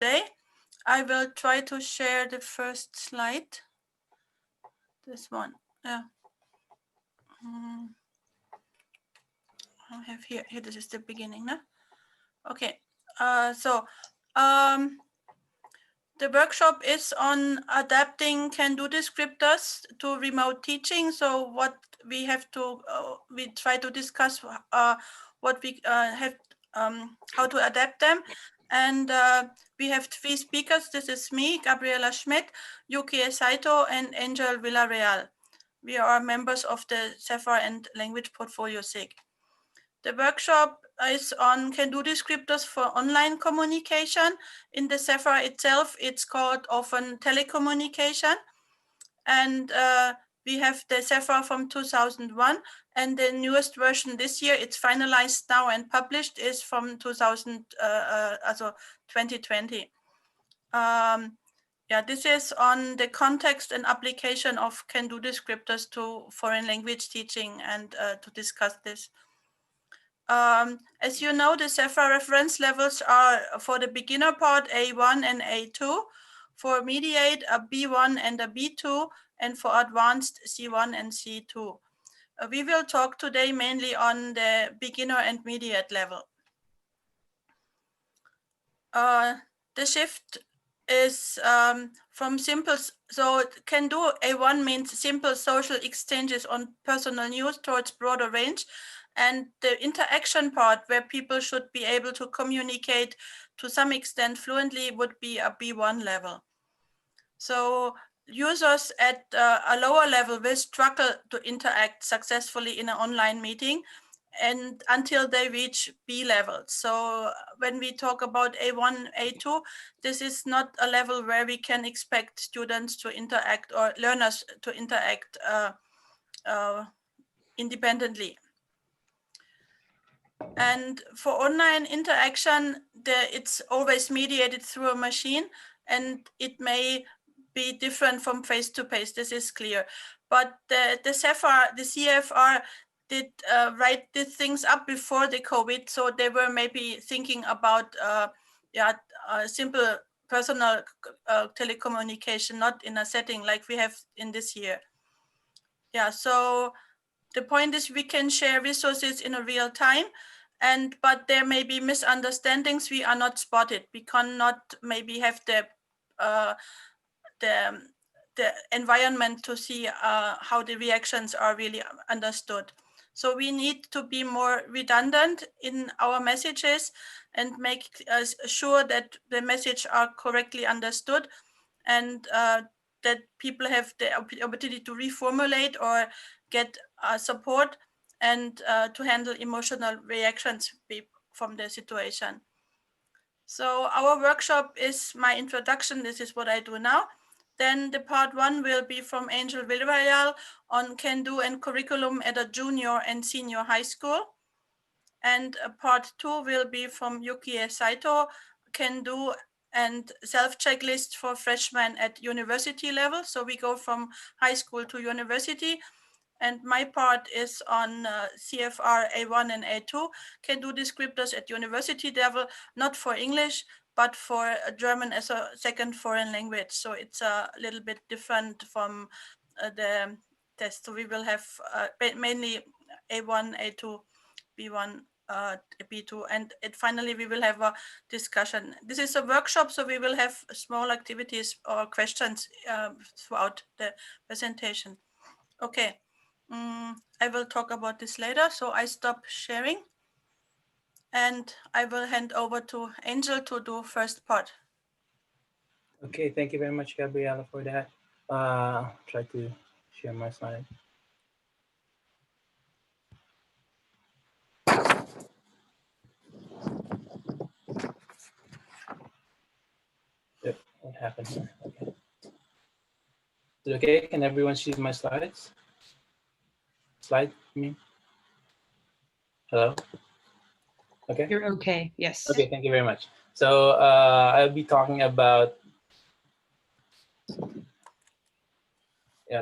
today. I will try to share the first slide. This one. Yeah. I have here. This is the beginning, no? Okay. The workshop is on adapting can-do descriptors to remote teaching. So what we have to, we try to discuss what we have, how to adapt them. And we have 3 speakers. This is me, Gabriela Schmidt, Yukie Saito, and Engel Villareal. We are members of the CEFR and Language Portfolio SIG. The workshop is on can-do descriptors for online communication. In the CEFR itself, it's called often telecommunication. And we have the CEFR from 2001, and the newest version this year, it's finalized now and published, is from 2020. Yeah, this is on the context and application of can-do descriptors to foreign language teaching, and to discuss this. As you know, the CEFR reference levels are for the beginner part A1 and A2, for mediate a B1 and a B2, and for advanced C1 and C2. We will talk today mainly on the beginner and mediate level. The shift is from simple, so can-do A1 means simple social exchanges on personal news towards broader range. And the interaction part, where people should be able to communicate to some extent fluently, would be a B1 level. So users at a lower level will struggle to interact successfully in an online meeting, and until they reach B level. So when we talk about A1, A2, this is not a level where we can expect students to interact or learners to interact independently. And for online interaction, it's always mediated through a machine, and it may be different from face-to-face, this is clear. But the CEFR did write these things up before the COVID, so they were maybe thinking about simple personal telecommunication, not in a setting like we have in this year. Yeah, so the point is we can share resources in a real time, but there may be misunderstandings we are not spotted. We cannot maybe have the environment to see how the reactions are really understood. So we need to be more redundant in our messages and make sure that the message are correctly understood, and that people have the opportunity to reformulate or get support, and to handle emotional reactions from the situation. So our workshop is my introduction. This is what I do now. Then the part 1 will be from Engel Villareal on can-do and curriculum at a junior and senior high school. And part 2 will be from Yukie Saito, can-do and self-checklist for freshmen at university level. So we go from high school to university. And my part is on CEFR A1 and A2, can-do descriptors at university level, not for English, but for German as a second foreign language. So it's a little bit different from the test. So we will have mainly A1, A2, B1, B2, and finally we will have a discussion. This is a workshop, so we will have small activities or questions throughout the presentation. Okay. I will talk about this later, so I stop sharing, and I will hand over to Engel to do first part. Okay, thank you very much, Gabriela, for that. Try to share my slide. Yep, what happened here? Okay. Is it okay? Can everyone see my slides? Slide me? Hello? Okay. You're okay, yes. Okay, thank you very much. So I'll be talking about,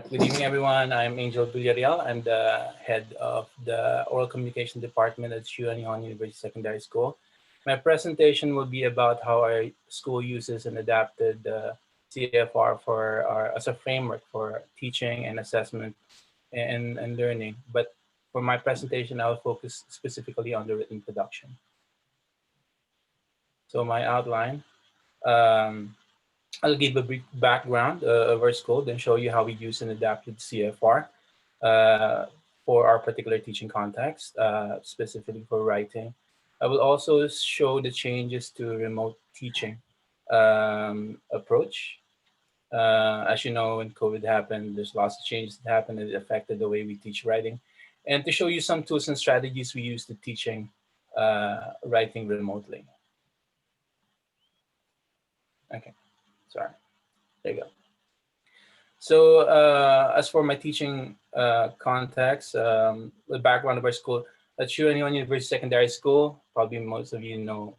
good evening, everyone. I'm Engel Villareal. I'm the head of the Oral Communication Department at Chuanyuan University Secondary School. My presentation will be about how our school uses and adapted CFR as a framework for teaching and assessment and learning. But for my presentation, I'll focus specifically on the written production. So my outline, um, I'll give a brief background of our school, then show you how we use and adapted CFR uh, for our particular teaching context, specifically for writing. I will also show the changes to remote teaching approach. As you know, when COVID happened, there's lots of changes that happened and it affected the way we teach writing. And to show you some tools and strategies we use to teaching writing remotely. Okay, sorry, there you go. So as for my teaching context, the background of our school, at Chuanion University Secondary School, probably most of you know,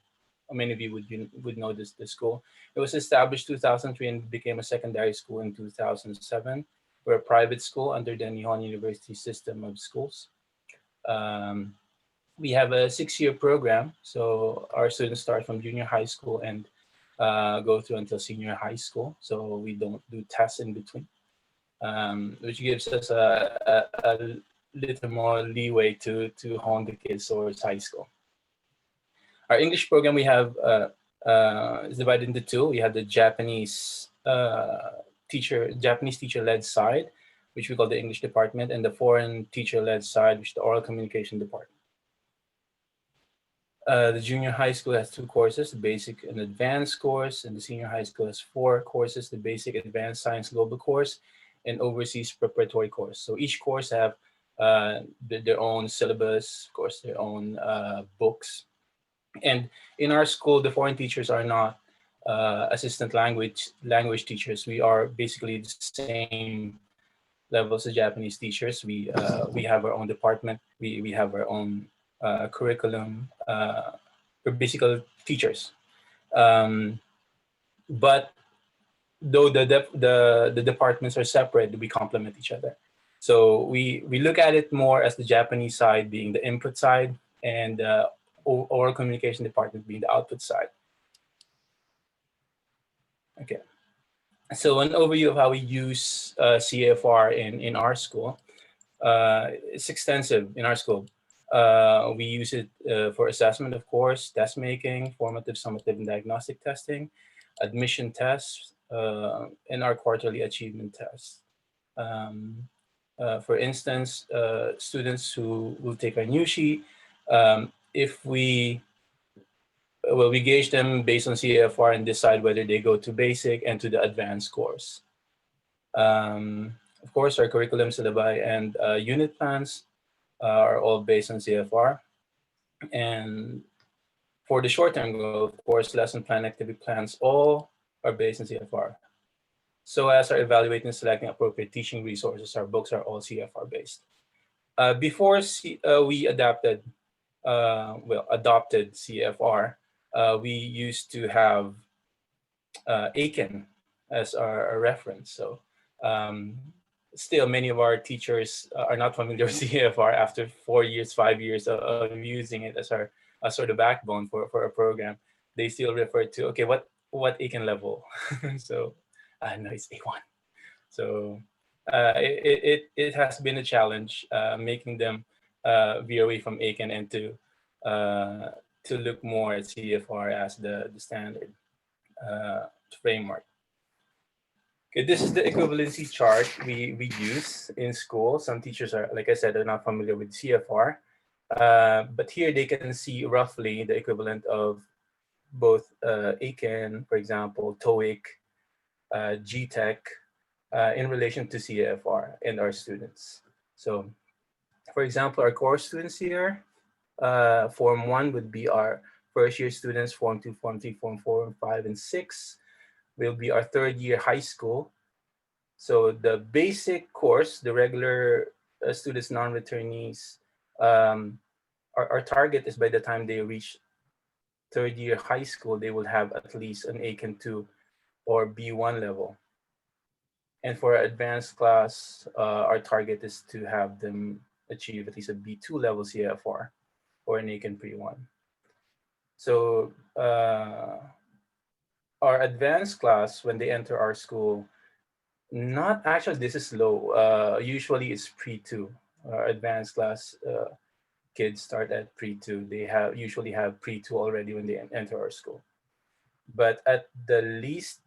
or many of you would know this school. It was established 2003 and became a secondary school in 2007. We're a private school under the Nihon University system of schools. We have a 6-year program, so our students start from junior high school and go through until senior high school. So we don't do tests in between. Which gives us a little more leeway to hone the kids towards high school. Our English program we have is divided into two. We have the Japanese teacher-led side, which we call the English department, and the foreign teacher-led side, which is the oral communication department. The junior high school has 2 courses, the basic and advanced course, and the senior high school has 4 courses, the basic, advanced, science, global course, and overseas preparatory course. So each course have their own syllabus, of course, their own books. And in our school, the foreign teachers are not assistant language teachers. We are basically the same level as the Japanese teachers. We have our own department. We have our own curriculum. We're basically teachers. But though the departments are separate, we complement each other. So we look at it more as the Japanese side being the input side and oral communication department being the output side. Okay. So an overview of how we use CFR in our school. It's extensive in our school. We use it for assessment, of course, test making, formative, summative, and diagnostic testing, admission tests, and our quarterly achievement tests. For instance, students who will take our Yukie, if we gauge them based on CEFR and decide whether they go to basic and to the advanced course. Of course, our curriculum, syllabi, and unit plans are all based on CFR. And for the short-term goal, of course, lesson plan, activity plans, all are based on CFR. So as our evaluating and selecting appropriate teaching resources, our books are all CFR based. Before we adopted CFR, we used to have ACAN as our reference. So still many of our teachers are not familiar with CFR after 4 years, 5 years of using it as our sort of backbone for a program. They still refer to, okay, what ACAN level? So no, it's A1. So it has been a challenge making them veer away from ACAN and to look more at CFR as the standard framework. Okay, this is the equivalency chart we use in school. Some teachers are, like I said, are not familiar with CFR, but here they can see roughly the equivalent of both ACAN, for example, TOEIC, GTEC, in relation to CFR and our students. So, for example, our core students here, Form 1 would be our first year students, Form 2, Form 3, Form 4, and 5, and 6 will be our third year high school. So the basic course, the regular students, non-returnees, our target is by the time they reach third year high school, they will have at least an ACAN 2 or B1 level. And for our advanced class, our target is to have them achieve at least a B2 level CFR or an ACAN Pre1. So our advanced class, when they enter our school, not actually, this is low. Usually it's pre-2. Our advanced class kids start at pre-2. They usually have pre-2 already when they enter our school. But at the least,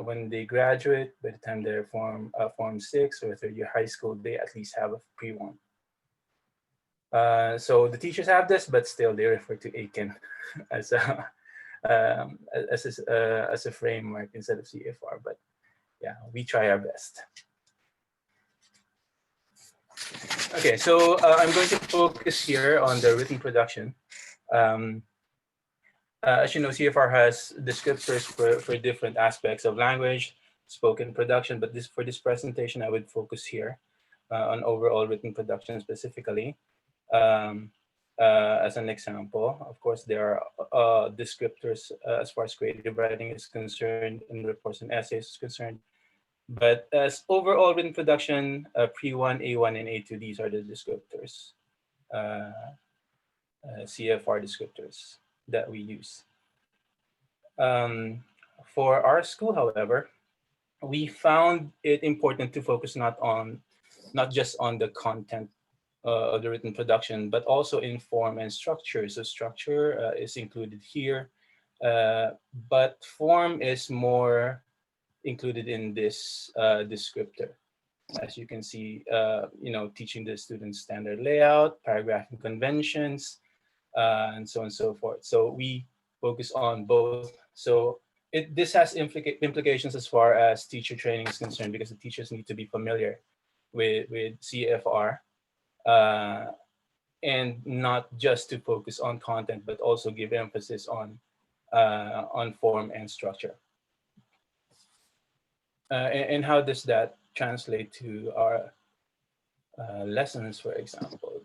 when they graduate, by the time they're form 6 or third year high school, they at least have a pre-1. So the teachers have this, but still they refer to Aiken as a as a framework instead of CEFR. But yeah, we try our best. Okay, so I'm going to focus here on the written production. As you know, CFR has descriptors for different aspects of language, spoken production, but for this presentation, I would focus here on overall written production specifically. As an example, of course, there are descriptors as far as creative writing is concerned and reports and essays is concerned. But as overall written production, pre-1, A1, and A2, these are the descriptors, CFR descriptors that we use. For our school, however, we found it important to focus not just on the content of the written production, but also in form and structure. So structure is included here, but form is more included in this descriptor. As you can see, teaching the students standard layout, paragraphing conventions, and so on and so forth. So we focus on both. So this has implications as far as teacher training is concerned, because the teachers need to be familiar with CFR, and not just to focus on content, but also give emphasis on form and structure. And how does that translate to our lessons, for example?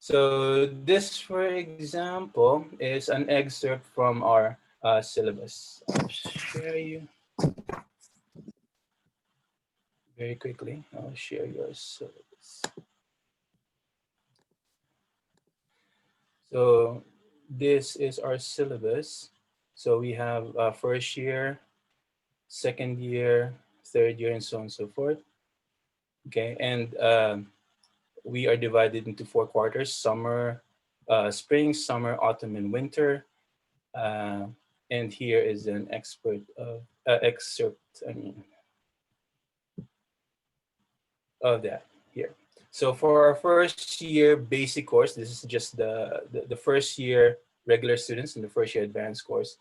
So this, for example, is an excerpt from our syllabus. I'll share you very quickly. I'll share your syllabus. So this is our syllabus. So we have first year, second year, third year, and so on and so forth. Okay, and we are divided into 4 quarters: summer, spring, summer, autumn, and winter. And here is an excerpt of that here. So for our first year basic course, this is just the first year regular students and the first year advanced course.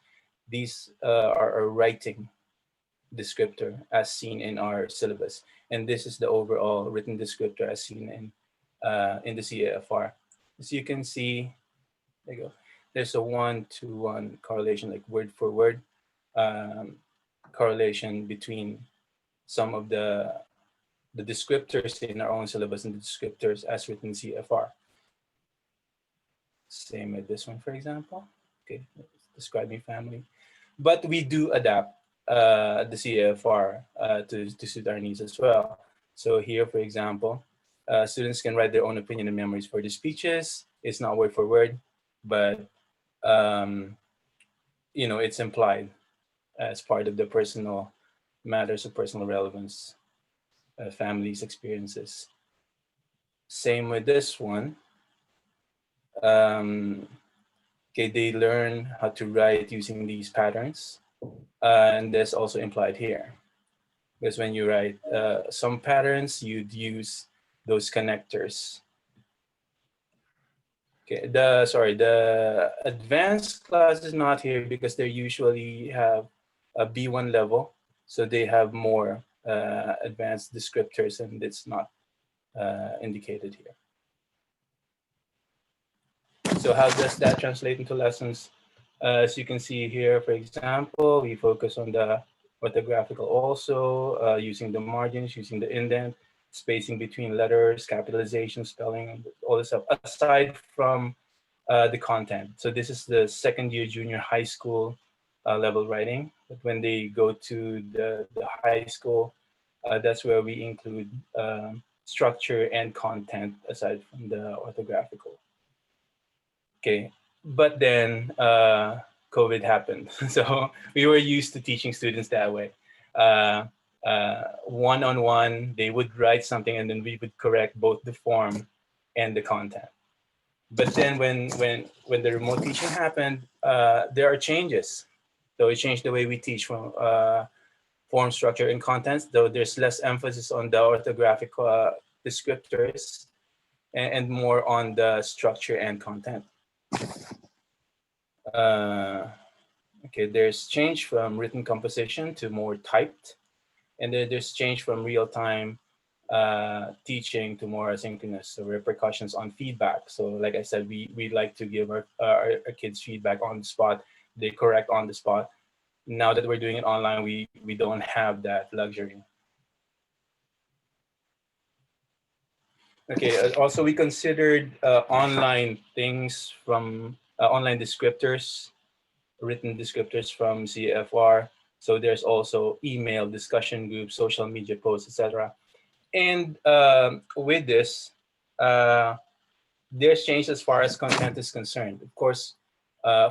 These are a writing descriptor as seen in our syllabus. And this is the overall written descriptor as seen in the CEFR. As you can see, there you go. There's a 1-to-1 correlation, like word for word correlation between some of the descriptors in our own syllabus and the descriptors as written CFR. Same with this one, for example. Okay, describing family. But we do adapt the CFR to suit our needs as well. So here, for example, students can write their own opinion and memories for the speeches. It's not word for word, but it's implied as part of the personal matters of personal relevance, families' experiences. Same with this one. Okay, they learn how to write using these patterns, and that's also implied here. Because when you write some patterns, you'd use those connectors. Okay, the advanced class is not here because they usually have a B1 level, so they have more advanced descriptors, and it's not indicated here. So how does that translate into lessons? As you can see here, for example, we focus on the orthographical also, using the margins, using the indent, spacing between letters, capitalization, spelling, all this stuff, aside from the content. So this is the second year junior high school level writing. But when they go to the high school, that's where we include structure and content aside from the orthographical. Okay, but then COVID happened. So we were used to teaching students that way. Uh, One-on-one, they would write something and then we would correct both the form and the content. But then when the remote teaching happened, there are changes. So it changed the way we teach from form, structure, and contents, though there's less emphasis on the orthographic descriptors and more on the structure and content. Uh, okay, there's change from written composition to more typed, and then there's change from real-time teaching to more asynchronous. So repercussions on feedback. So like I said, we like to give our kids feedback on the spot. They correct on the spot. Now that we're doing it online, we don't have that luxury. Okay, also we considered online things from online descriptors, written descriptors from CEFR. So there's also email, discussion groups, social media posts, etc. And with this, there's change as far as content is concerned. Of course,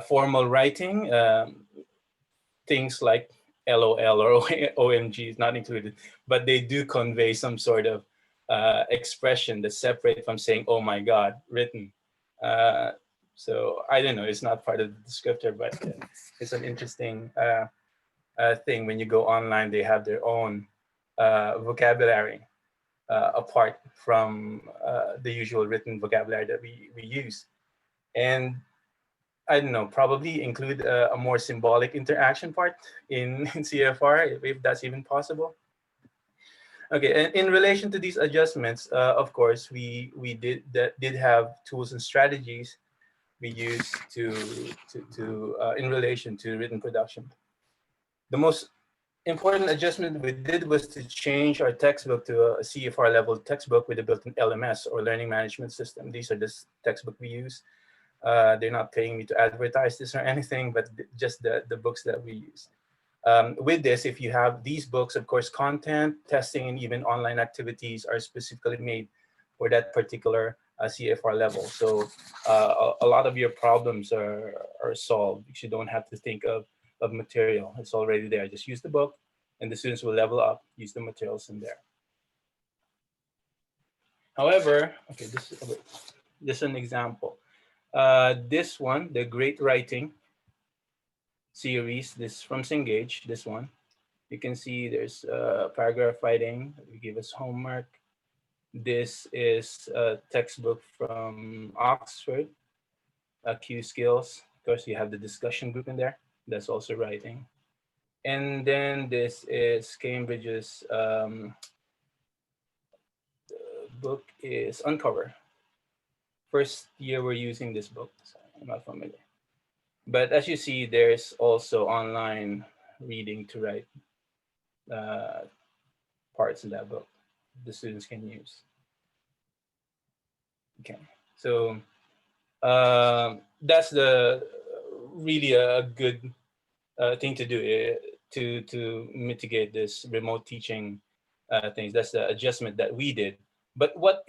formal writing, things like LOL or OMG is not included, but they do convey some sort of expression that's separate from saying, oh my God, written. Uh, so I don't know, it's not part of the descriptor, but it's an interesting thing. When you go online, they have their own vocabulary apart from the usual written vocabulary that we use. And I don't know, probably include a more symbolic interaction part in CFR, if that's even possible. Okay, and in relation to these adjustments, of course, we did have tools and strategies we used to in relation to written production. The most important adjustment we did was to change our textbook to a CFR level textbook with a built-in LMS or learning management system. These are the textbook we use. They're not paying me to advertise this or anything, but just the books that we use. With this, if you have these books, of course, content, testing, and even online activities are specifically made for that particular CFR level. So a lot of your problems are solved because you don't have to think of material. It's already there. Just use the book and the students will level up, use the materials in there. However, okay, this is an example. This one, the Great Writing series, this from Cengage, this one. You can see there's paragraph writing. We give us homework. This is a textbook from Oxford, Q Skills. Of course, you have the discussion group in there. That's also writing. And then this is Cambridge's book is Uncover. First year we're using this book, so I'm not familiar. But as you see, there's also online reading to write parts in that book the students can use. Okay, so that's the really a good thing to do to mitigate this remote teaching things. That's the adjustment that we did. But what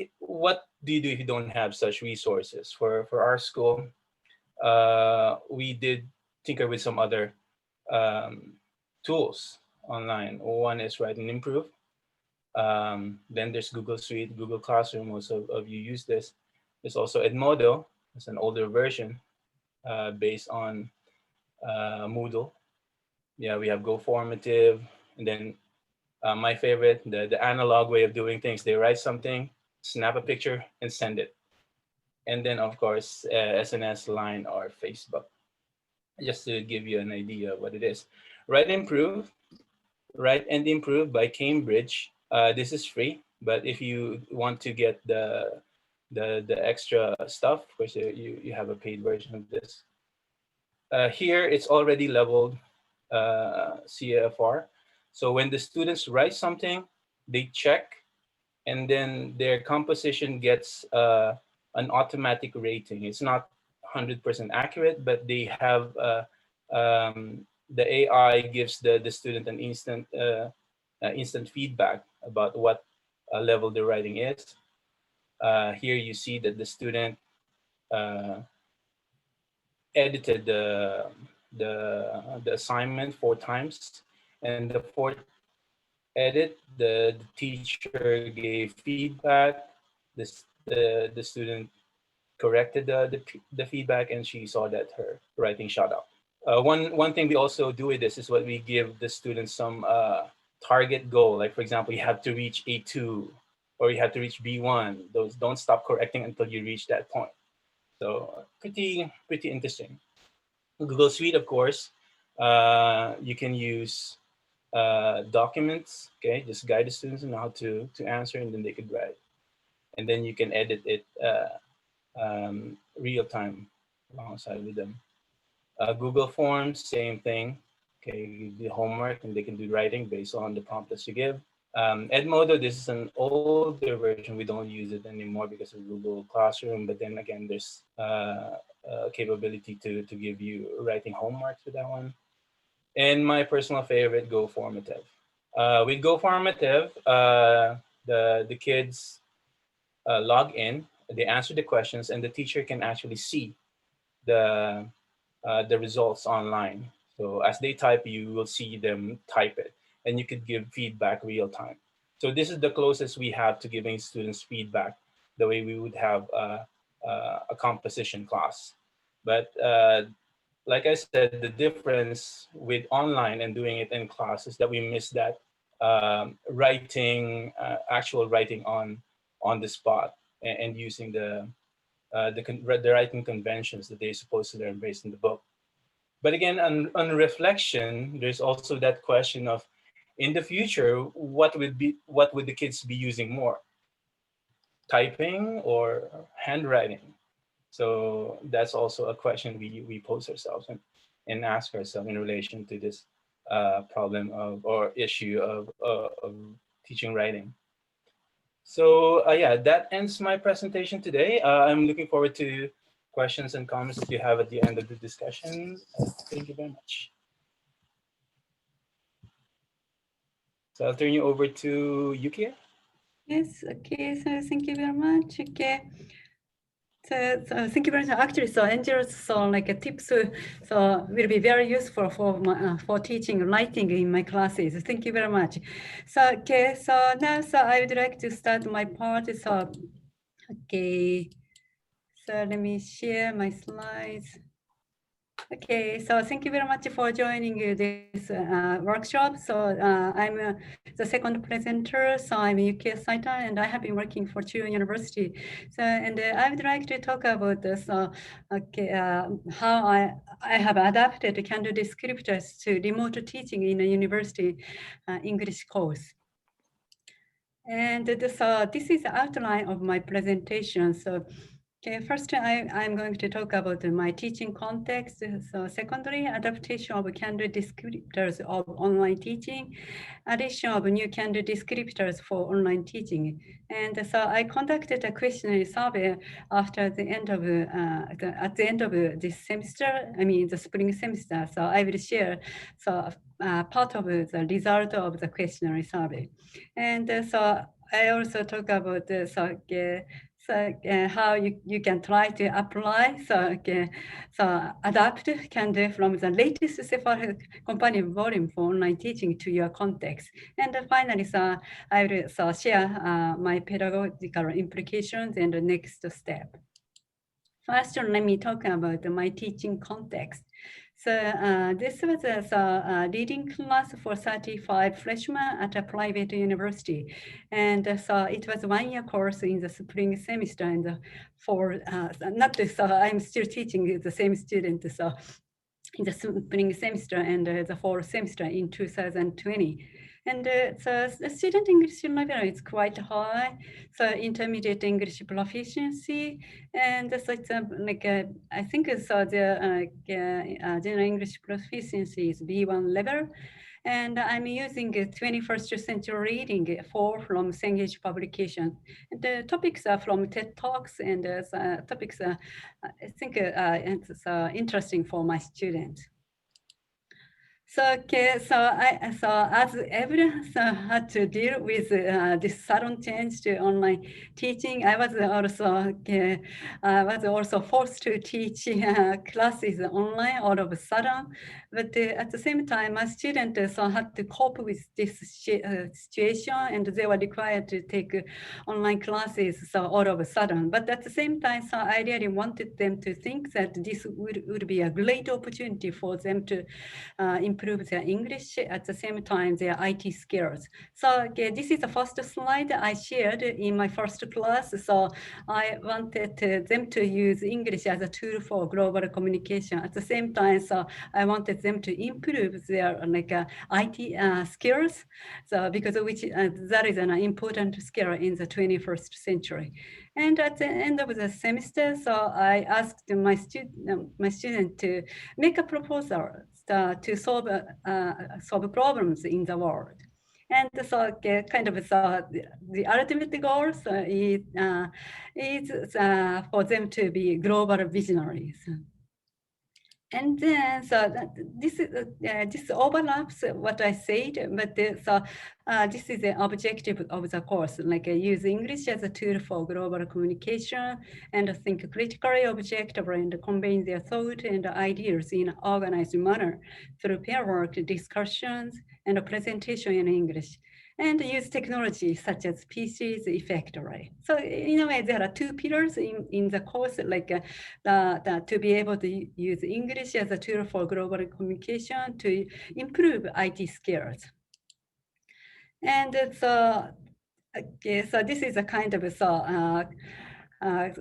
do you do if you don't have such resources? For our school, we did tinker with some other tools online. One is Write and Improve. Then there's Google Suite, Google Classroom. Most of you use this. There's also Edmodo. It's an older version based on Moodle. Yeah, we have Go Formative, and then my favorite, the analog way of doing things. They write something, snap a picture, and send it. And then, of course, SNS, Line, or Facebook, just to give you an idea of what it is. Write and Improve by Cambridge. This is free, but if you want to get the extra stuff, of course, you have a paid version of this. Here, it's already leveled CEFR. So when the students write something, they check, and then their composition gets an automatic rating. It's not 100% accurate, but they have the AI gives the student an instant feedback about what level the writing is. Here you see that the student edited the assignment 4 times, and the fourth edit, the teacher gave feedback. The student corrected the feedback, and she saw that her writing shot up. One thing we also do with this is what we give the students some target goal. Like for example, you have to reach A2 or you have to reach B1. Those don't stop correcting until you reach that point. So pretty interesting. Google Suite, of course, you can use documents. Okay, just guide the students on how to answer, and then they could write, and then you can edit it real time alongside with them. Google Forms, same thing. Okay, the homework, and they can do writing based on the prompt that you give. Edmodo, this is an older version. We don't use it anymore because of Google Classroom. But then again, there's capability to give you writing homework for that one. And my personal favorite, Go Formative. With Go Formative, the kids log in, they answer the questions, and the teacher can actually see the results online. So as they type, you will see them type it, and you could give feedback real time. So this is the closest we have to giving students feedback, the way we would have a composition class. But like I said, the difference with online and doing it in class is that we miss that writing, actual writing on the spot, and using the writing conventions that they're supposed to learn based in the book. But again, on reflection, there's also that question of, in the future, what would the kids be using more, typing or handwriting? So that's also a question we pose ourselves and ask ourselves in relation to this problem of or issue of teaching writing. So yeah, that ends my presentation today. I'm looking forward to questions and comments that you have at the end of the discussion. Thank you very much. So I'll turn you over to Yukie. Yes, okay, so thank you very much. Okay. So thank you very much. Actually, so Angel's so like a tips so will be very useful for teaching writing in my classes. Thank you very much. So okay, so now so I would like to start my part. So okay, so let me share my slides. Okay, so thank you very much for joining this workshop. So I'm the second presenter. So I'm Yukie Saito, and I have been working for Chuo University. So, and I would like to talk about this. Okay, how I have adapted Candu descriptors to remote teaching in a university English course. And this is the outline of my presentation. So. Okay, first I'm going to talk about my teaching context. So secondly, adaptation of Candu descriptors of online teaching, addition of new Candu descriptors for online teaching. And so I conducted a questionnaire survey after the end of at the end of this semester, I mean the spring semester. So I will share part of the result of the questionnaire survey. And so I also talk about how you can try to apply, adapt Candu from the latest CEFR Companion Volume for online teaching to your context. And finally, I will share my pedagogical implications and the next step. First, let me talk about my teaching context. So this was a reading class for 35 freshmen at a private university. And so it was 1-year course in the spring semester. And I'm still teaching the same student in the spring semester and the fall semester in 2020. And so the student English level is quite high, so intermediate English proficiency, and so it's I think so the general English proficiency is B1 level, and I'm using 21st century reading 4 from Cengage publication. And the topics are from TED Talks, and topics I think it's interesting for my students. So as everyone had to deal with this sudden change to online teaching, I was also forced to teach classes online all of a sudden. But at the same time, my students had to cope with this situation, and they were required to take online classes all of a sudden. But at the same time, I really wanted them to think that this would be a great opportunity for them to improve their English, at the same time their IT skills. So this is the first slide I shared in my first class. So I wanted them to use English as a tool for global communication. At the same time, so I wanted them to improve their IT skills. So because that is an important skill in the 21st century. And at the end of the semester, so I asked my student to make a proposal to solve problems in the world. And so kind of the ultimate goal is for them to be global visionaries. And then, so this overlaps what I said, but this is the objective of the course, like use English as a tool for global communication and think critically, objectively, and convey their thought and ideas in an organized manner through pair work, discussions, and presentation in English. And use technology such as PCs effectively. So in a way, there are two pillars in the course, like to be able to use English as a tool for global communication to improve IT skills. And so this is a kind of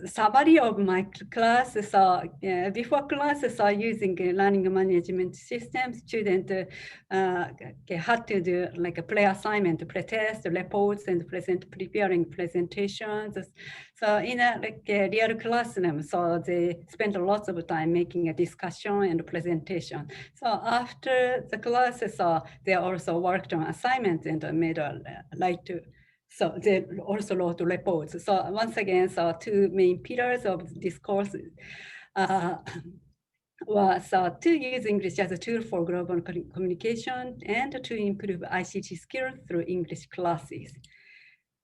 summary of my class. So before class, so using a learning management system, student had to do like a play assignment, pre-test, reports, and preparing presentations. So in a real classroom, so they spent lots of time making a discussion and presentation. So after the class, so they also worked on assignments and made a so they also wrote reports. So once again, so two main pillars of this course was to use English as a tool for global communication and to improve ICT skills through English classes.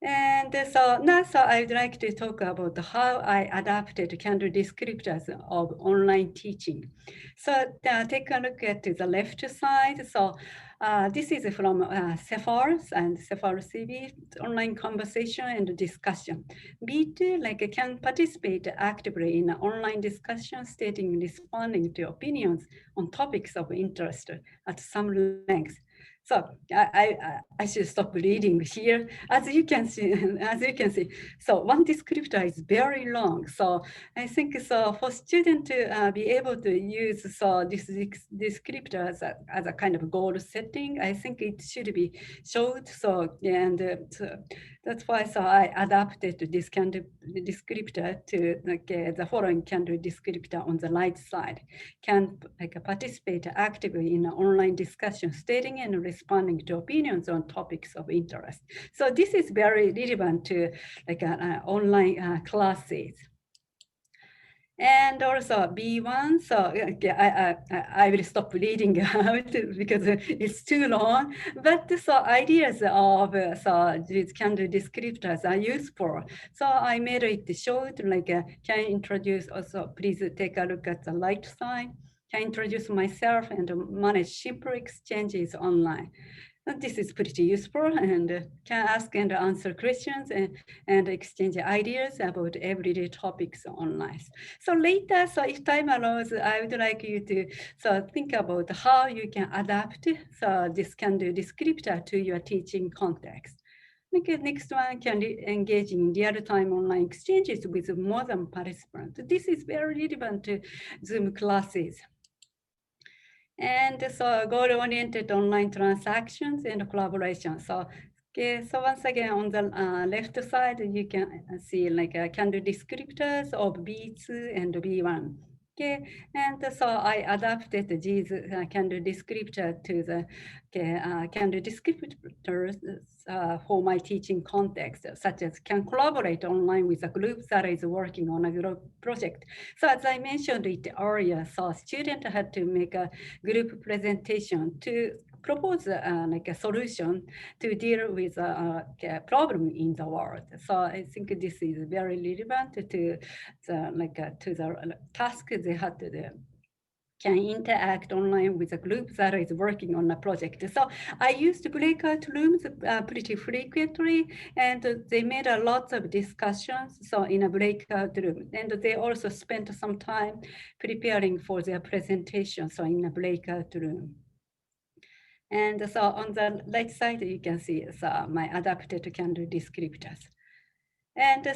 And so now, I would like to talk about how I adapted Candle descriptors of online teaching. So take a look at the left side. So this is from CEFR and CEFR CV, online conversation and discussion. B2 can participate actively in an online discussion, stating, responding to opinions on topics of interest at some length. So I should stop reading here. As you can see, so one descriptor is very long. So I think so for students to be able to use this descriptor as a kind of goal setting, I think it should be short. So that's why I adapted this kind of descriptor to the following kind of descriptor on the right side. Can participate actively in an online discussion, stating and responding to opinions on topics of interest. So this is very relevant to online classes. And also B1, so I will stop reading out because it's too long. But so ideas of these kind of descriptors are useful. So I made it short, can I introduce also, please take a look at the right side. Can I introduce myself and manage simple exchanges online. This is pretty useful and can ask and answer questions and exchange ideas about everyday topics online. So later, so if time allows, I would like you to think about how you can adapt this kind of descriptor to your teaching context. Okay, next one can engage in real-time online exchanges with more than participants. This is very relevant to Zoom classes. And so goal-oriented online transactions and collaboration. So once again, on the left side, you can see can do descriptors of B2 and B1. Okay, and so I adapted these can do descriptor to the can do descriptors for my teaching context, such as can collaborate online with a group that is working on a group project. So as I mentioned it earlier, so student had to make a group presentation to propose like a solution to deal with a problem in the world. So I think this is very relevant to the task they had to do. Can interact online with a group that is working on a project. So I used breakout rooms pretty frequently, and they made a lot of discussions. So in a breakout room, and they also spent some time preparing for their presentation. So in a breakout room. And so on the right side, you can see my adapted can-do descriptors. And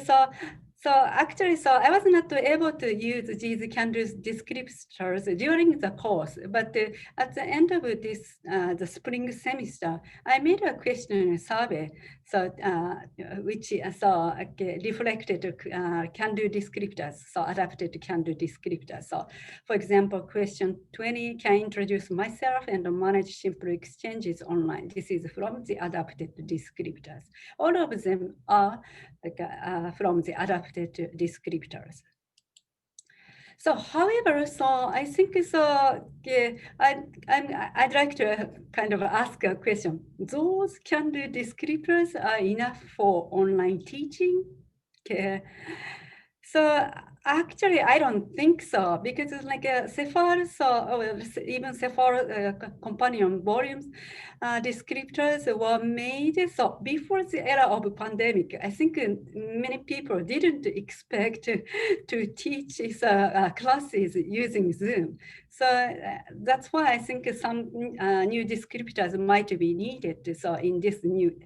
so actually, so I was not able to use these can-do descriptors during the course, but at the end of this, the spring semester, I made a questionnaire survey, so which reflected can-do descriptors, so adapted can-do descriptors. So for example, question 20, can I introduce myself and manage simple exchanges online? This is from the adapted descriptors. All of them are from the adapted descriptors. So, however, so I think so. I'd like to kind of ask a question. Those can-do descriptors are enough for online teaching? Okay. So actually, I don't think so, because it's like a CEFR, so even CEFR companion volumes descriptors were made. So before the era of pandemic, I think many people didn't expect to teach these classes using Zoom. So that's why I think some new descriptors might be needed. So in this new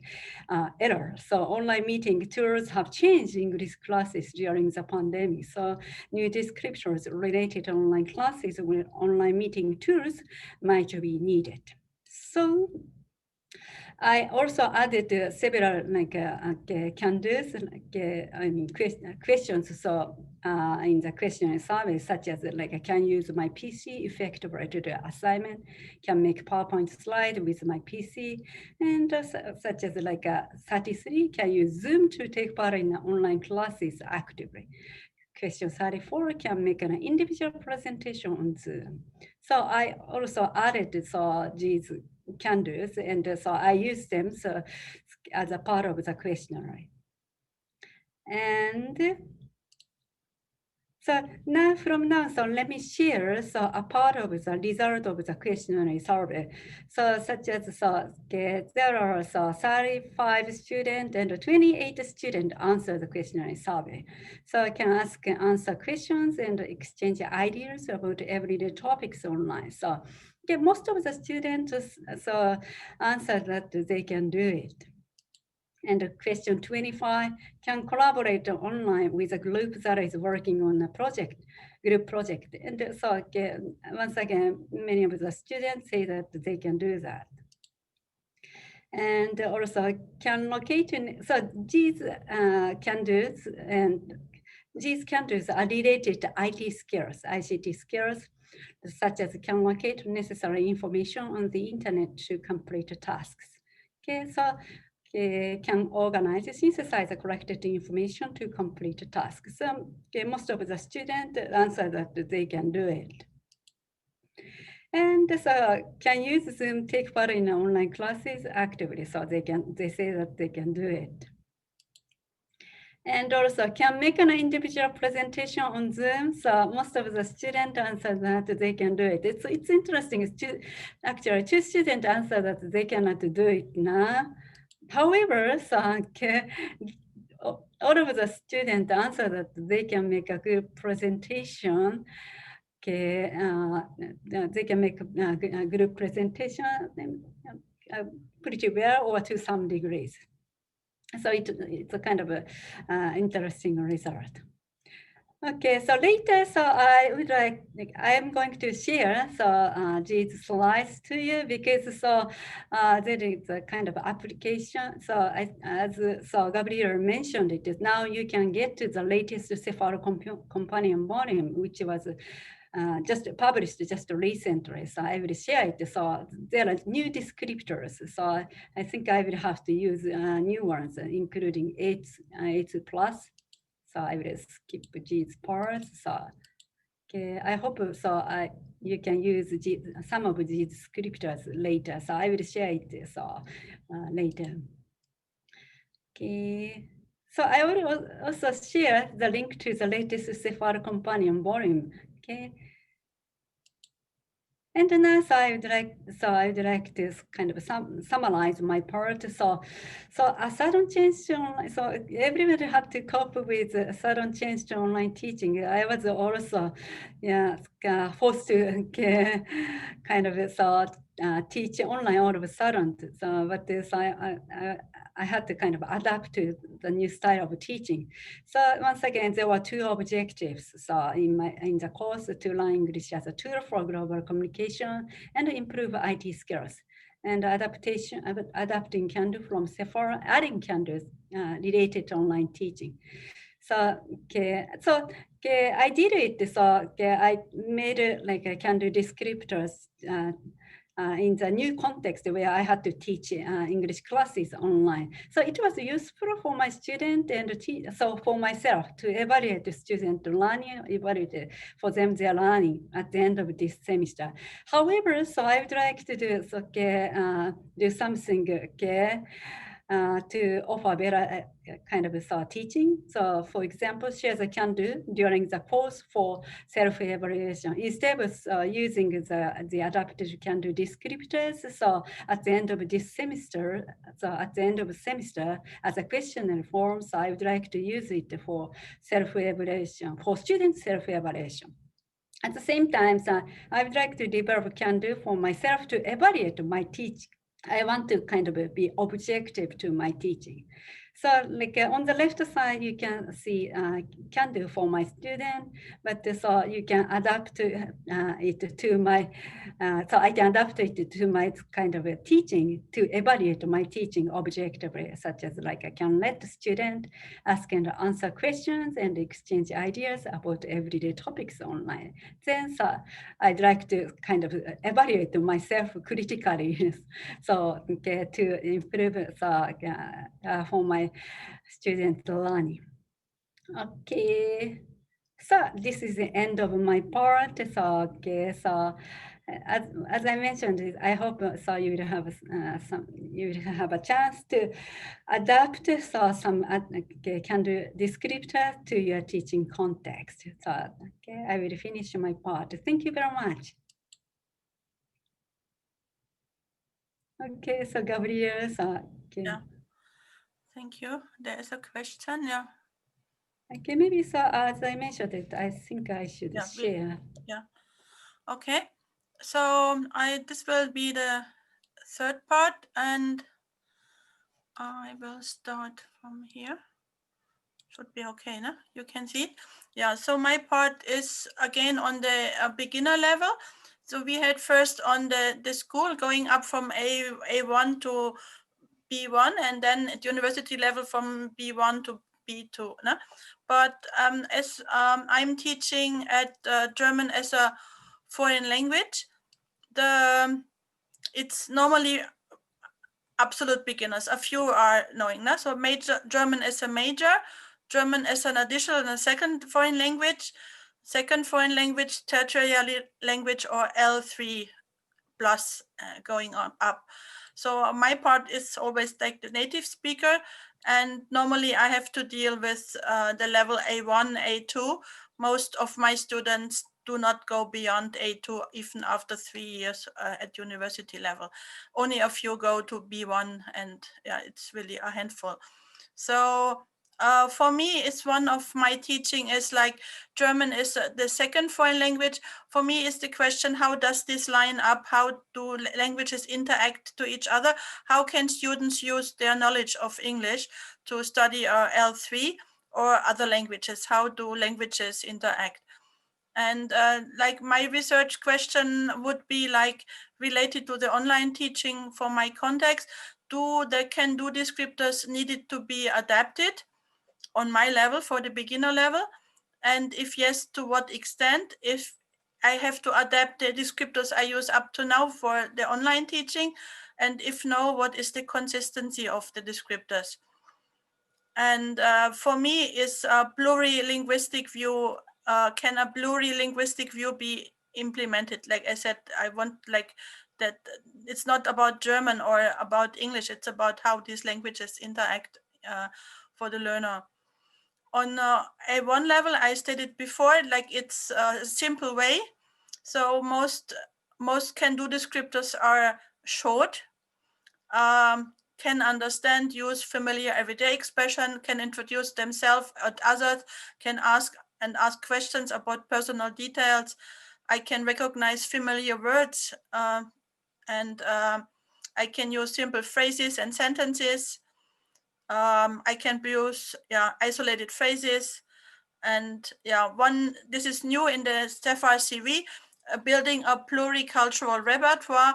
era, so online meeting tools have changed English classes during the pandemic. So new descriptors related to online classes with online meeting tools might be needed. So I also added several can-dos, questions. So in the question survey, such as I can use my PC effectively to do assignment, can make PowerPoint slide with my PC, and such as 33, can use Zoom to take part in online classes actively. Question 34, can make an individual presentation on Zoom. So I also added these can-dos, and so I use them as a part of the questionnaire. And so now so let me share a part of the result of the questionnaire survey. So such as there are 35 students and 28 students answer the questionnaire survey. So I can answer questions and exchange ideas about everyday topics online. So most of the students answer that they can do it. And question 25, can collaborate online with a group that is working on a group project. And so once again, many of the students say that they can do that. And also can locate, so these can-dos and these can-dos are related to IT skills, ICT skills, such as can locate necessary information on the internet to complete tasks. Okay, so can organize, synthesize the collected information to complete tasks. So most of the students answer that they can do it. And so can use Zoom, take part in online classes actively. So they say that they can do it. And also can make an individual presentation on Zoom. So most of the students answer that they can do it. It's interesting. Actually, 2 students answer that they cannot do it now. However, all of the students answer that they can make a good presentation. They can make a group presentation pretty well or to some degrees. So it's a kind of a interesting result. Okay, so later, so I am going to share these slides to you because there is a kind of application. So as Gabriela mentioned it, is now you can get to the latest CEFR Companion Volume, which was just published just recently, so I will share it. So there are new descriptors. So I think I will have to use new ones, including 8 plus. So I will skip these parts. So okay, I hope so. You can use some of these descriptors later. So I will share it later. Okay. So I will also share the link to the latest CEFR Companion Volume. Okay. And now, I would like to kind of summarize my part. So a sudden change to online. So everybody had to cope with a sudden change to online teaching. I was also, forced to kind of teach online all of a sudden. So, but I had to kind of adapt to the new style of teaching. So once again, there were 2 objectives. So in the course, to learn English as a tool for global communication and improve IT skills. And adapting Can-Do from CEFR, adding Can-Do related to online teaching. So I did it. So I made it like a Can-Do descriptors in the new context where I had to teach English classes online. So it was useful for my student and so for myself to evaluate the student learning, evaluate for them their learning at the end of this semester. However, so I would like to do something to offer better kind of teaching. So for example, share the Can-Do during the course for self-evaluation. Instead of using the adapted Can-Do descriptors, so at the end of this semester, as a questionnaire form, so I would like to use it for self-evaluation, for student self-evaluation. At the same time, so I would like to develop Can-Do for myself to evaluate my teaching. I want to kind of be objective to my teaching. So like on the left side, you can see Can-Do for my student, but so you can adapt it to my, so I can adapt it to my kind of a teaching to evaluate my teaching objectively, such as like I can let the student ask and answer questions and exchange ideas about everyday topics online. Then so I'd like to kind of evaluate myself critically. So to improve for my student learning. Okay, so this is the end of my part. So as I mentioned, I hope so you will have a chance to adapt some Can-Do descriptor to your teaching context. So I will finish my part. Thank you very much. Okay, so Gabriela, Yeah. Thank you. There is a question. Yeah. Okay, maybe so as I mentioned it, I think I should share. Okay. So this will be the third part, and I will start from here. Should be okay, no? You can see it. Yeah, so my part is again on the beginner level. So we had first on the school going up from A1 to B1, and then at university level from B1 to B2. No? But as I'm teaching at German as a foreign language, it's normally absolute beginners. A few are knowing. No? So major German as a major, German as an additional and a second foreign language, tertiary language, or L3 plus going on up. So my part is always like the native speaker, and normally I have to deal with the level A1, A2. Most of my students do not go beyond A2 even after 3 years at university level. Only a few go to B1, and yeah, it's really a handful. So for me, it's one of my teaching is like German is the second foreign language. For me, is the question, how does this line up? How do languages interact to each other? How can students use their knowledge of English to study L3 or other languages? How do languages interact? And like my research question would be like related to the online teaching for my context. Do the Can-Do descriptors needed to be adapted on my level for the beginner level? And if yes, to what extent? I have to adapt the descriptors I use up to now for the online teaching? And if no, what is the consistency of the descriptors? And for me, is a plurilinguistic view, can a plurilinguistic view be implemented? Like I said, I want like that it's not about German or about English, it's about how these languages interact for the learner. On A1 level, I stated before, like it's a simple way. So most can-do descriptors are short, can understand, use familiar everyday expression, can introduce themselves and others, can ask questions about personal details. I can recognize familiar words, and I can use simple phrases and sentences. I can use isolated phrases. And this is new in the CEFR CV, building a pluricultural repertoire,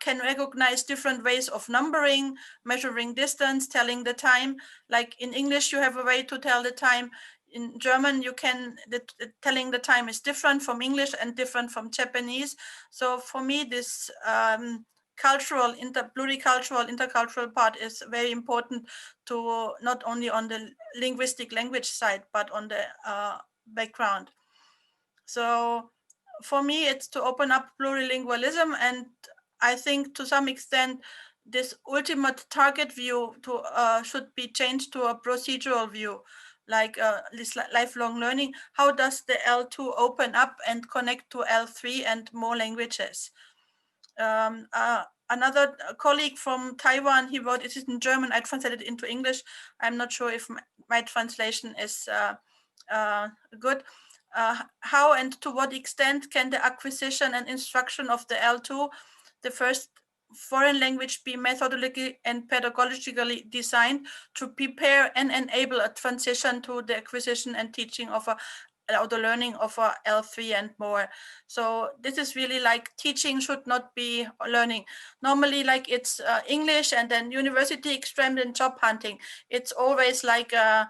can recognize different ways of numbering, measuring distance, telling the time. Like in English, you have a way to tell the time. In German, you can, telling the time is different from English and different from Japanese. So for me, this pluricultural, intercultural part is very important to not only on the linguistic language side, but on the background. So for me, it's to open up plurilingualism, and I think to some extent, this ultimate target view should be changed to a procedural view, like this lifelong learning. How does the L2 open up and connect to L3 and more languages? Another colleague from Taiwan, he wrote it in German. I translated it into English. I'm not sure if my translation is good. How and to what extent can the acquisition and instruction of the L2, the first foreign language, be methodologically and pedagogically designed to prepare and enable a transition to the acquisition and teaching of the learning of a L3 and more? So this is really like teaching should not be learning. Normally, like it's English and then university exam and job hunting. It's always like a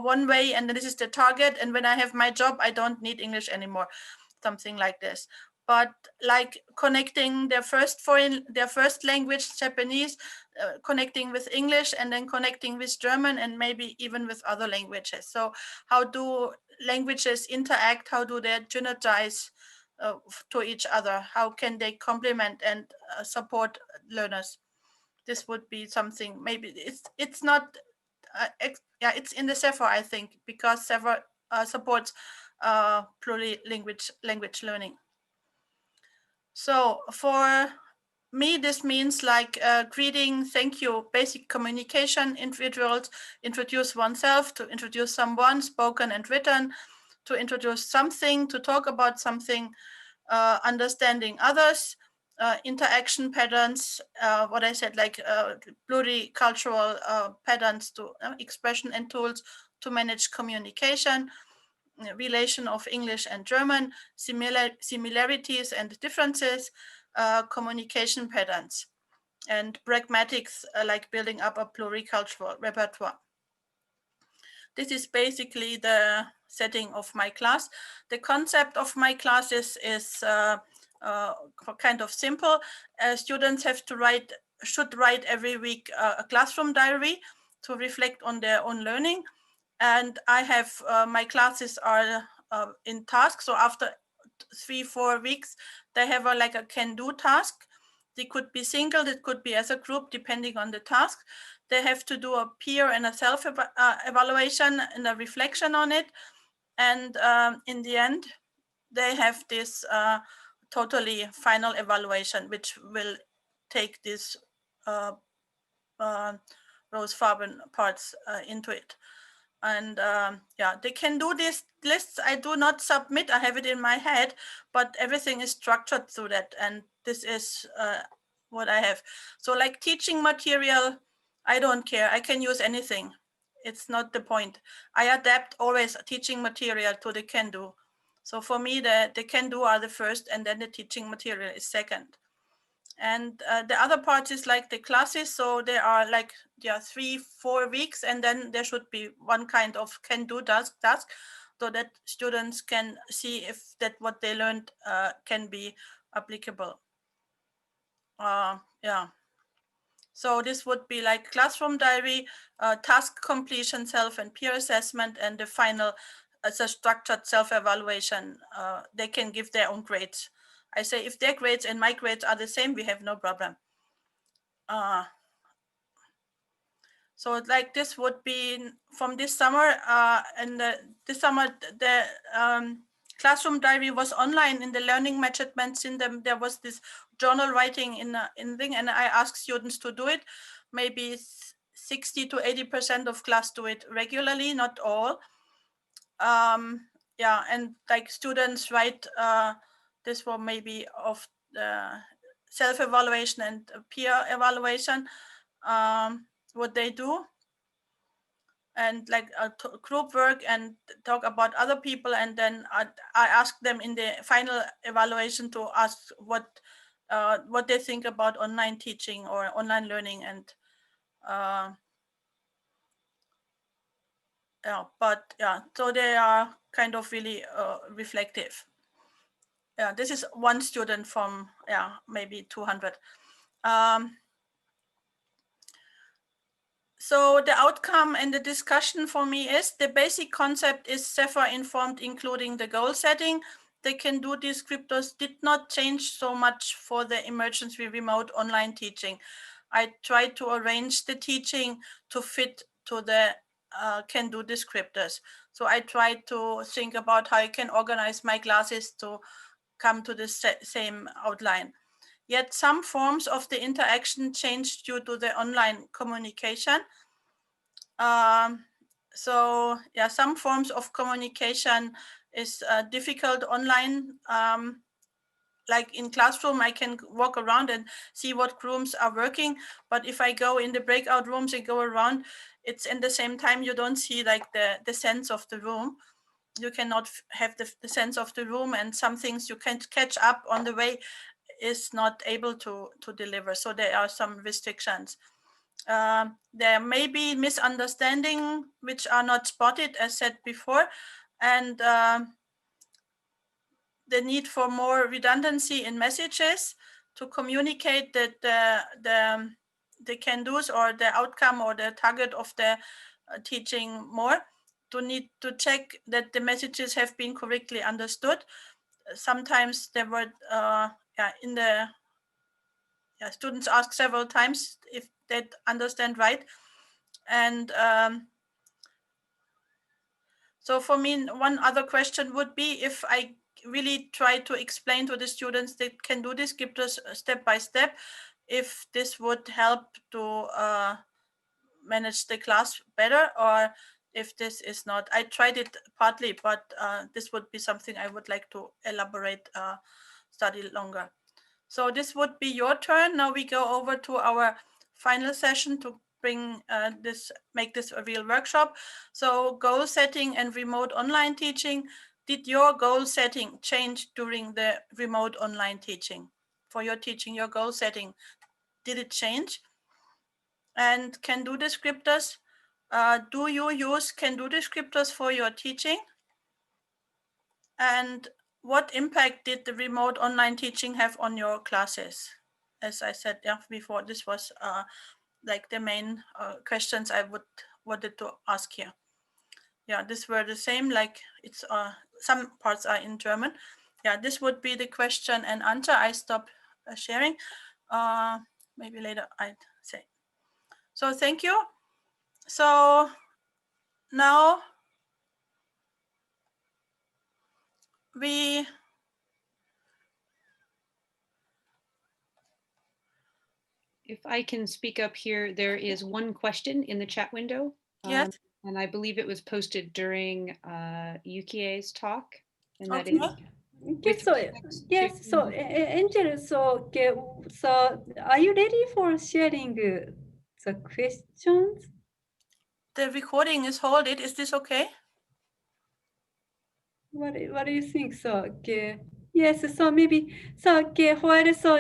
one way, and this is the target. And when I have my job, I don't need English anymore, something like this. But like connecting their first language, Japanese, connecting with English, and then connecting with German, and maybe even with other languages. So how do languages interact? How do they synergize to each other? How can they complement and support learners? This would be something. Maybe it's not. It's in the CEFR, I think, because CEFR supports plurilingual learning. So for me, this means like greeting, thank you, basic communication, individuals introduce oneself, to introduce someone, spoken and written, to introduce something, to talk about something, understanding others, interaction patterns, what I said, like pluricultural patterns to expression and tools to manage communication, relation of English and German, similarities and differences, communication patterns, and pragmatics, like building up a pluricultural repertoire. This is basically the setting of my class. The concept of my classes is kind of simple. Students should write every week a classroom diary to reflect on their own learning. And I have my classes are in tasks. So after 3-4 weeks, they have like a can-do task. They could be single, it could be as a group, depending on the task. They have to do a peer and a self-evaluation and a reflection on it. And in the end, they have this totally final evaluation, which will take this Rosefarben parts into it. And they can do these lists. I do not submit, I have it in my head, but everything is structured through that. And this is what I have. So like teaching material, I don't care. I can use anything. It's not the point. I adapt always teaching material to the can-do. So for me, the can-do are the first, and then the teaching material is second. And the other part is like the classes. So there are like 3-4 weeks, and then there should be one kind of can-do task. so that students can see if that what they learned can be applicable. Yeah. So this would be like classroom diary, task completion, self and peer assessment, and the final as a structured self-evaluation. They can give their own grades. I say if their grades and my grades are the same, we have no problem. So like this would be from this summer, and this summer the classroom diary was online in the learning management. In them there was this journal writing in thing, and I asked students to do it. Maybe 60 to 80% of class do it regularly, not all. Yeah, and like students write this for maybe of the self-evaluation and peer evaluation. What they do, and like group work and talk about other people, and then I ask them in the final evaluation to ask what they think about online teaching or online learning. And yeah, but yeah, so they are kind of really reflective. Yeah, this is one student from maybe 200. So the outcome and the discussion for me is the basic concept is CEFR informed, including the goal setting. The can-do descriptors did not change so much for the emergency remote online teaching. I tried to arrange the teaching to fit to the can-do descriptors. So I tried to think about how I can organize my classes to come to the same outline. Yet some forms of the interaction changed due to the online communication. So yeah, some forms of communication is difficult online. Like in classroom, I can walk around and see what rooms are working. But if I go in the breakout rooms and go around, it's in the same time you don't see like the sense of the room. You cannot have the sense of the room, and some things you can't catch up on the way is not able to deliver. So there are some restrictions. There may be misunderstanding which are not spotted, as said before, and the need for more redundancy in messages to communicate that the can-dos or the outcome or the target of the teaching more. To need to check that the messages have been correctly understood. Sometimes there were in the students ask several times if they understand right. And so for me, one other question would be if I really try to explain to the students that can do descriptors step by step, if this would help to manage the class better, or if this is not. I tried it partly, but this would be something I would like to elaborate, study longer. So this would be your turn. Now we go over to our final session to bring make this a real workshop. So goal setting and remote online teaching. Did your goal setting change during the remote online teaching? For your teaching, your goal setting, did it change? And can-do descriptors, do you use can-do descriptors for your teaching? And what impact did the remote online teaching have on your classes? As I said before, this was like the main questions I wanted to ask here. Yeah, these were the same, like it's some parts are in German. Yeah, this would be the question and answer. I stop sharing. Maybe later I'd say. So thank you. So now we If I can speak up here, there is one question in the chat window. Yes. And I believe it was posted during Yukie's talk. And that Okay. is Okay, so yes, so Angel, so okay, so are you ready for sharing the questions? The recording is holded. Is this okay? What do you think? So okay, yes, so maybe so okay, while so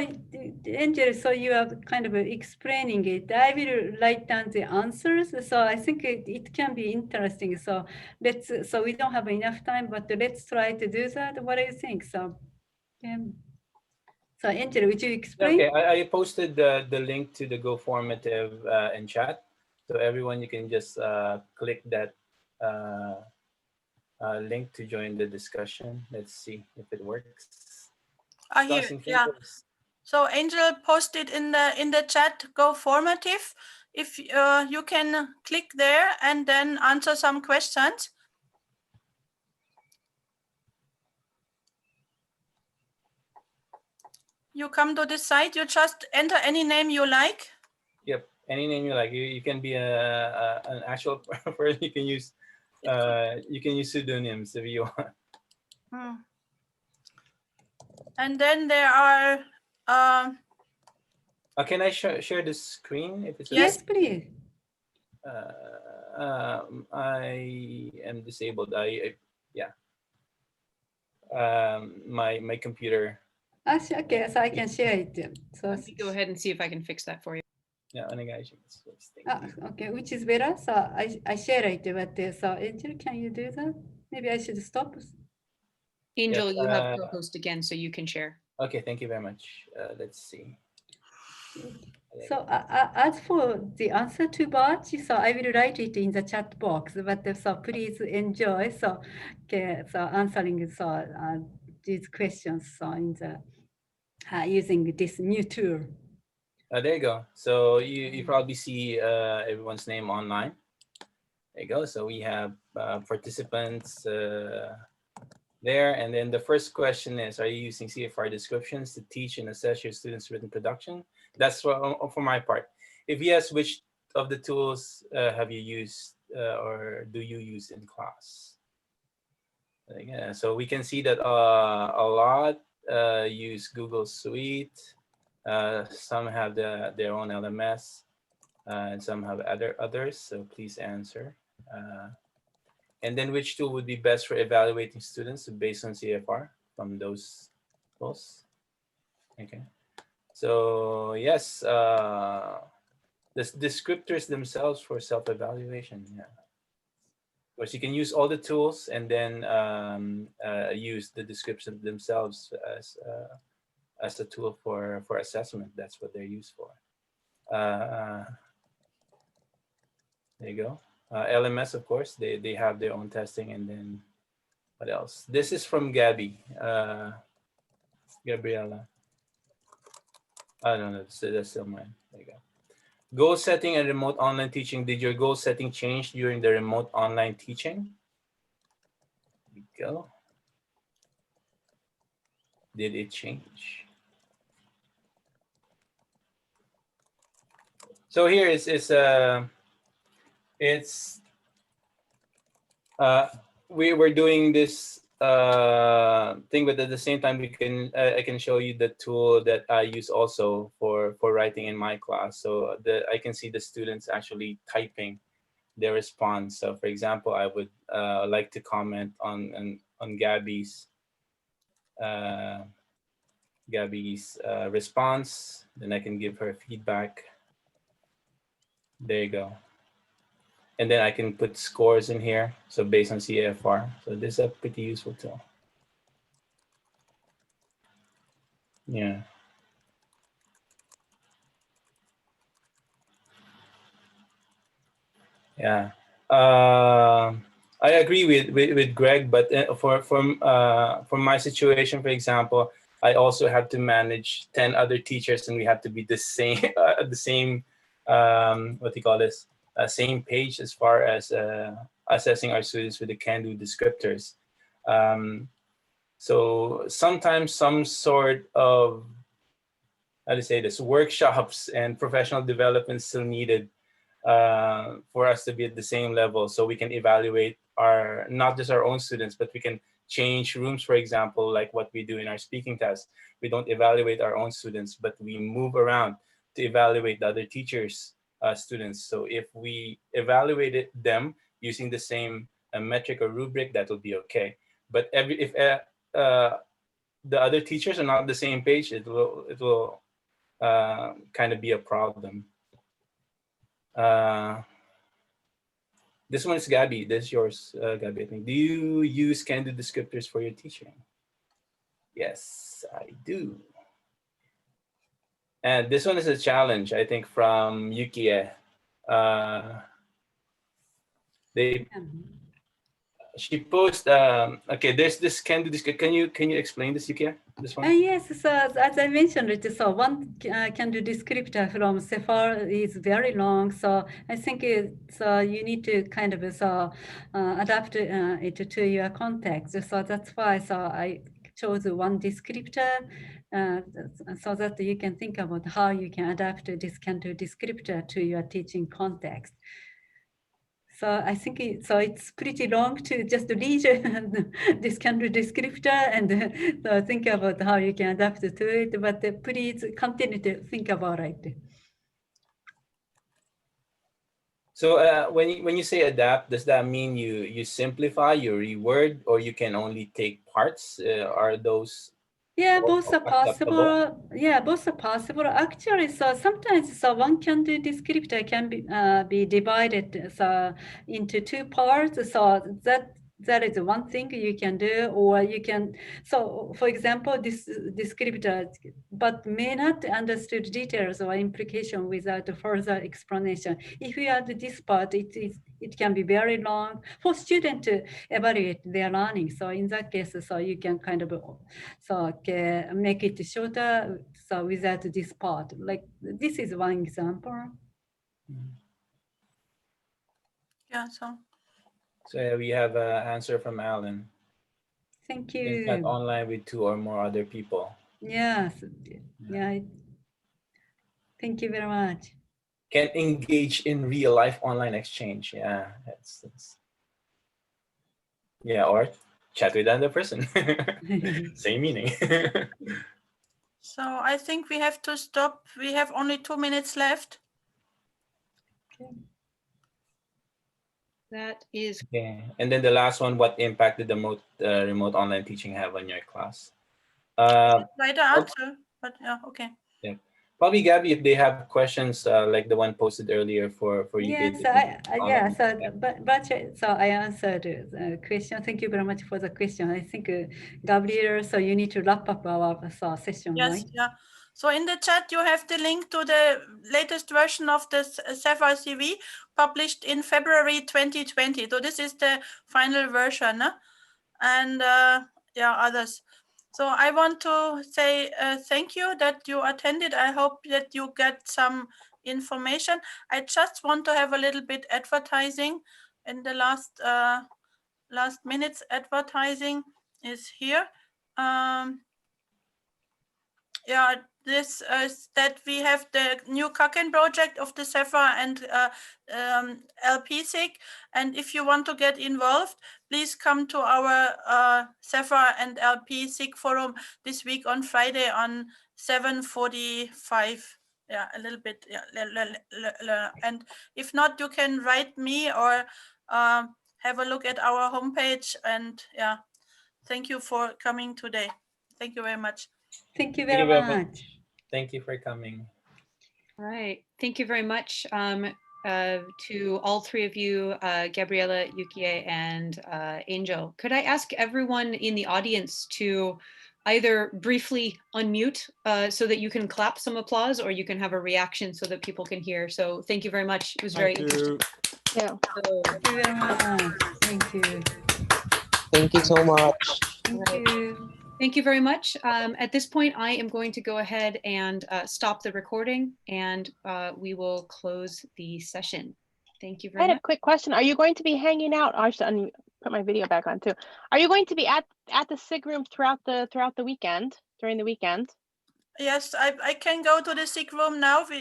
Angel, so you are kind of explaining it. I will write down the answers. So I think it can be interesting. So so we don't have enough time, but let's try to do that. What do you think? So, so Angel, would you explain? Okay, I posted the link to the Go Formative in chat. So everyone, you can just click that link to join the discussion. Let's see if it works. Here, yeah. So Angel posted in the chat Go Formative. If you can click there and then answer some questions. You come to this site, you just enter any name you like. Yep, any name you like. You can be an actual person. You can use pseudonyms if you want. And then there are. Can I share the screen? If it's yes, please. I am disabled. My computer. Okay, so I can share it. So let me go ahead and see if I can fix that for you. Yeah, okay, which is better? So I share it, but so Angel, can you do that? Maybe I should stop. Angel, you have co-host again, so you can share. Okay, thank you very much. Let's see. So as for the answer to Bart, so I will write it in the chat box, but so please enjoy. So okay, so answering these questions in the using this new tool. There you go. So you probably see everyone's name online. There you go. So we have participants there. And then the first question is, are you using CEFR descriptions to teach and assess your students' written production? That's for my part. If yes, which of the tools have you used or do you use in class? Yeah, so we can see that a lot use Google Suite. Some have their own LMS, and some have others. So please answer. And then which tool would be best for evaluating students based on CEFR from those tools? Okay. So yes, the descriptors themselves for self-evaluation. Yeah. Of course, you can use all the tools and then use the description themselves as a tool for assessment. That's what they're used for. There you go. LMS, of course, they have their own testing. And then what else? This is from Gabby, Gabriela. I don't know, that's still mine. There you go. Goal setting and remote online teaching. Did your goal setting change during the remote online teaching? There you go. Did it change? So here we were doing this thing, but at the same time I can show you the tool that I use also for writing in my class. So I can see the students actually typing their response. So for example, I would like to comment on Gabby's response. Then I can give her feedback. There you go. And then I can put scores in here. So based on CEFR. So this is a pretty useful tool. Yeah. Yeah. I agree with Greg, but for my situation, for example, I also have to manage 10 other teachers, and we have to be the same what do you call this? Same page as far as assessing our students with the can-do descriptors. So sometimes some sort of, how to say this, workshops and professional development still needed for us to be at the same level, so we can evaluate not just our own students, but we can change rooms, for example, like what we do in our speaking test. We don't evaluate our own students, but we move around to evaluate the other teachers' students. So if we evaluated them using the same metric or rubric, that will be okay. But if the other teachers are not on the same page, it will kind of be a problem. This one is Gabby. This is yours, Gabby. I think. Do you use can-do descriptors for your teaching? Yes, I do. And this one is a challenge, I think, from Yukie. She posed. Okay, there's this can-do descriptor. Can you explain this, Yukie? This one? Yes, so as I mentioned, so one can-do descriptor from CEFR is very long. So I think it's you need to kind of adapt it to your context. So that's why I chose one descriptor so that you can think about how you can adapt this can-do descriptor to your teaching context. So I think it's pretty long to just read this can-do descriptor and think about how you can adapt to it, but please continue to think about it. So when you say adapt, does that mean you simplify, you reword, or you can only take parts? Are those? Yeah, both are possible. Yeah, both are possible. Actually, so sometimes one can-do descriptor can be divided into two parts. So that is one thing you can do, or you can. So, for example, this descriptor, but may not understood details or implication without further explanation. If you add this part, it can be very long for student to evaluate their learning. So in that case, so you can kind of make it shorter. So without this part, like this is one example. Yeah. So we have an answer from Alan. Thank you. In fact, online with 2 or more other people. Yes. Yeah. Thank you very much. Can engage in real life online exchange. Yeah, that's yeah, or chat with another person. Same meaning. So I think we have to stop. We have only 2 minutes left. Okay. That is. Okay. And then the last one, what impact did the remote online teaching have on your class? Right answer, but yeah, okay. Yeah. Probably Gabby, if they have questions like the one posted earlier for you. Yes, so I answered the question. Thank you very much for the question. I think Gabriela, so you need to wrap up our session, yes, right? Yeah. So in the chat, you have the link to the latest version of the CEFR CV published in February 2020. So this is the final version, and yeah, others. So I want to say thank you that you attended. I hope that you get some information. I just want to have a little bit advertising in the last minutes. Advertising is here. Yeah, this is that we have the new Kaken project of the CEFR and LPSIG. And if you want to get involved, please come to our CEFR and LPSIG forum this week on Friday on 7:45. Yeah, a little bit. Yeah, and if not, you can write me or have a look at our homepage. And yeah, thank you for coming today. Thank you very much. Thank you very much. Thank you for coming. All right. Thank you very much to all three of you, Gabriela, Yukie, and Engel. Could I ask everyone in the audience to either briefly unmute so that you can clap some applause, or you can have a reaction so that people can hear. So thank you very much. It was very interesting. Yeah. Thank you very much. Thank you. Thank you so much. Thank you. Thank you very much. At this point, I am going to go ahead and stop the recording, and we will close the session. Thank you very much. I had a quick question. Are you going to be hanging out? I should put my video back on too. Are you going to be at the SIG room throughout the weekend, during the weekend? Yes, I can go to the SIG room now.